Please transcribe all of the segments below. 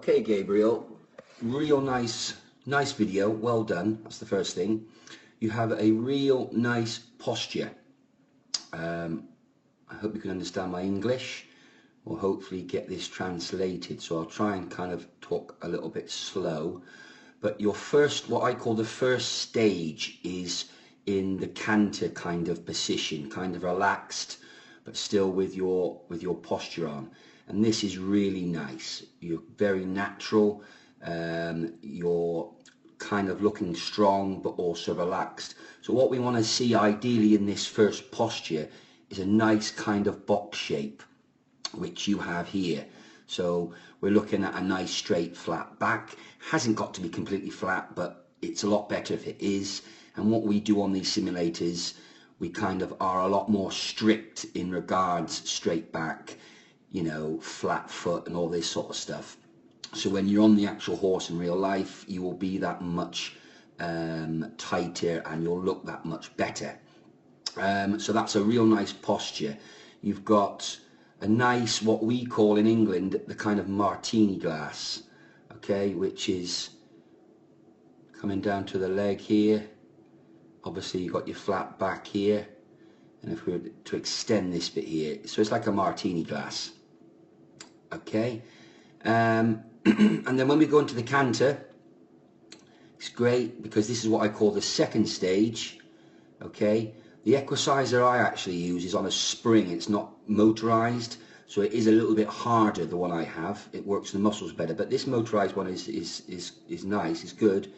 Okay, Gabriel, real nice video, well done. That's the first thing. You have a real nice posture. I hope you can understand my English, or hopefully get this translated, so I'll try and kind of talk a little bit slow. But your first, what I call the first stage, is in the canter kind of position, kind of relaxed but still with your posture on. And this is really nice. You're very natural. You're kind of looking strong but also relaxed. So what we want to see ideally in this first posture is a nice kind of box shape, which you have here. So we're looking at a nice straight flat back. Hasn't got to be completely flat, but it's a lot better if it is. And what we do on these simulators, we kind of are a lot more strict in regards straight back, you know, flat foot and all this sort of stuff. So when you're on the actual horse in real life, you will be that much tighter and you'll look that much better. So that's a real nice posture. You've got a nice, what we call in England, the kind of martini glass, okay, which is coming down to the leg here. Obviously you've got your flat back here, and if we were to extend this bit here, so it's like a martini glass, okay. And then when we go into the canter, it's great because this is what I call the second stage, okay. The equicizer I actually use is on a spring. It's not motorized, so it is a little bit harder, the one I have. It works the muscles better, but this motorized one is nice, it's good.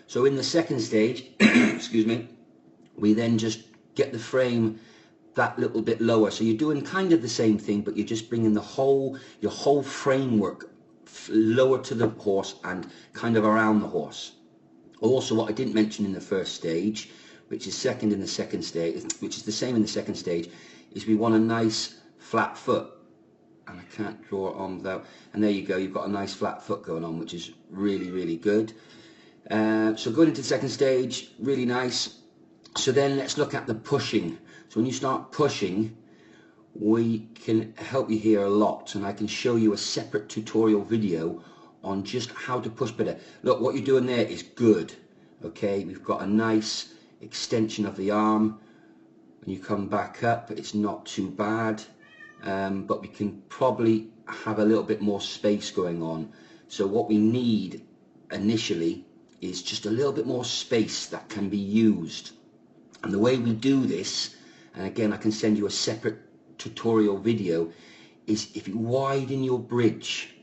So in the second stage, excuse me, we then just get the frame that little bit lower. So you're doing kind of the same thing, but you're just bringing your whole framework lower to the horse and kind of around the horse. Also, what I didn't mention in the first stage, which is second in the second stage, which is the same in the second stage, is we want a nice flat foot. And I can't draw it on without, and there you go, you've got a nice flat foot going on, which is really, really good. So going into the second stage, really nice. So then let's look at the pushing. So when you start pushing, we can help you here a lot, and I can show you a separate tutorial video on just how to push better. Look, what you're doing there is good, okay. We've got a nice extension of the arm. When you come back up, it's not too bad, but we can probably have a little bit more space going on. So what we need initially is just a little bit more space that can be used. And the way we do this, and again I can send you a separate tutorial video, is if you widen your bridge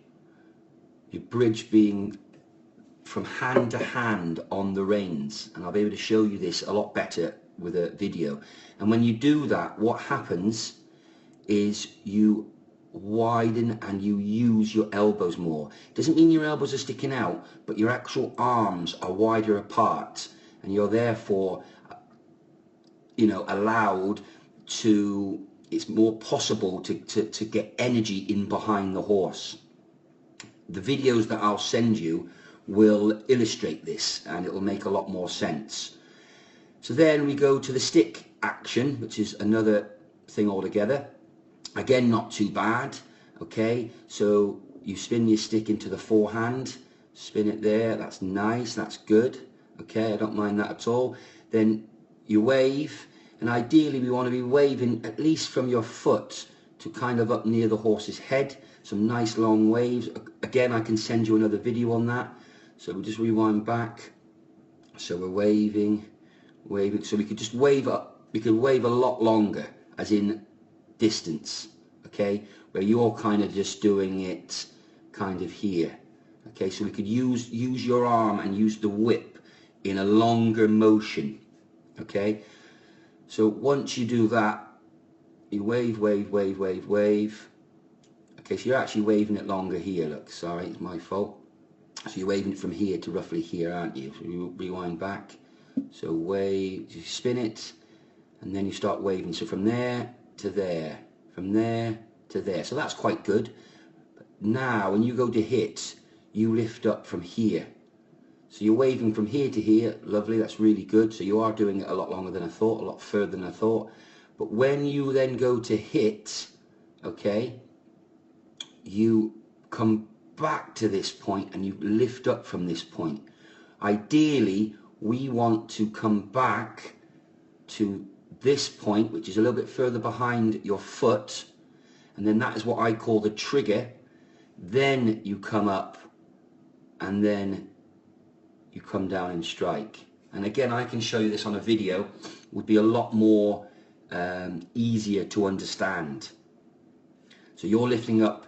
being from hand to hand on the reins, and I'll be able to show you this a lot better with a video. And when you do that, what happens is you widen and you use your elbows more. It doesn't mean your elbows are sticking out, but your actual arms are wider apart, and you're therefore, you know, allowed to, it's more possible to get energy in behind the horse. The videos that I'll send you will illustrate this, and it will make a lot more sense. So then we go to the stick action, which is another thing altogether. Again, not too bad, okay. So you spin your stick into the forehand, spin it there, that's nice, that's good, okay, I don't mind that at all. Then you wave, and ideally we want to be waving at least from your foot to kind of up near the horse's head. Some nice long waves. Again, I can send you another video on that. So we'll just rewind back. So we're waving, so we could just wave up, we could wave a lot longer, as in distance, okay, where you're kind of just doing it kind of here, okay. So we could use your arm and use the whip in a longer motion, okay. So once you do that, you wave, wave, wave, wave, wave. Okay, so you're actually waving it longer here, look, sorry, it's my fault. So you're waving it from here to roughly here, aren't you? So you rewind back, so wave, you spin it, and then you start waving. So from there to there, from there to there. So that's quite good. But now, when you go to hit, you lift up from here. So you're waving from here to here, lovely, that's really good. So you are doing it a lot longer than I thought, a lot further than I thought. But when you then go to hit, okay, you come back to this point and you lift up from this point. Ideally, we want to come back to this point, which is a little bit further behind your foot, and then that is what I call the trigger. Then you come up and then you come down and strike. And again, I can show you this on a video. It would be a lot more easier to understand. So you're lifting up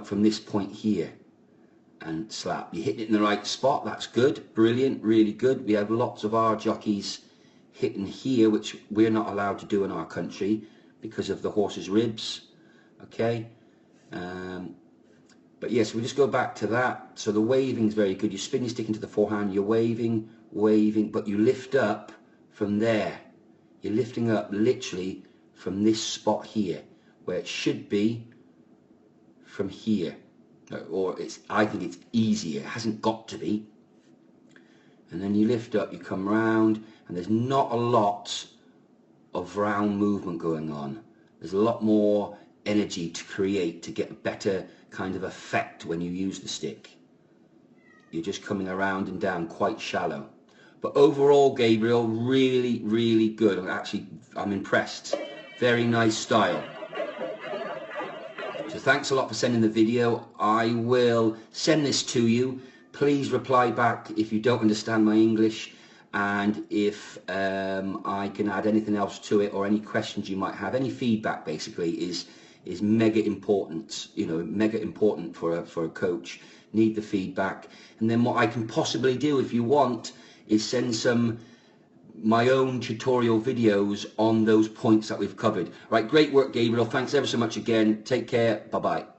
from this point here and slap. You hit it in the right spot. That's good, brilliant, really good. We have lots of our jockeys hitting here, which we're not allowed to do in our country because of the horse's ribs. Okay, but yes, we just go back to that. So the waving is very good. You spin your stick into the forehand, you're waving, but you lift up from there. You're lifting up literally from this spot here, where it should be from here, or I think it's easier. It hasn't got to be. And then you lift up, you come round, and there's not a lot of round movement going on. There's a lot more energy to create, to get a better kind of effect when you use the stick. You're just coming around and down quite shallow. But overall, Gabriel, really, really good. I'm impressed. Very nice style. So thanks a lot for sending the video. I will send this to you. Please reply back if you don't understand my English, and if I can add anything else to it, or any questions you might have. Any feedback basically is mega important. You know, mega important for a coach. Need the feedback. And then what I can possibly do, if you want, is send my own tutorial videos on those points that we've covered. Right, great work, Gabriel. Thanks ever so much again. Take care. Bye-bye.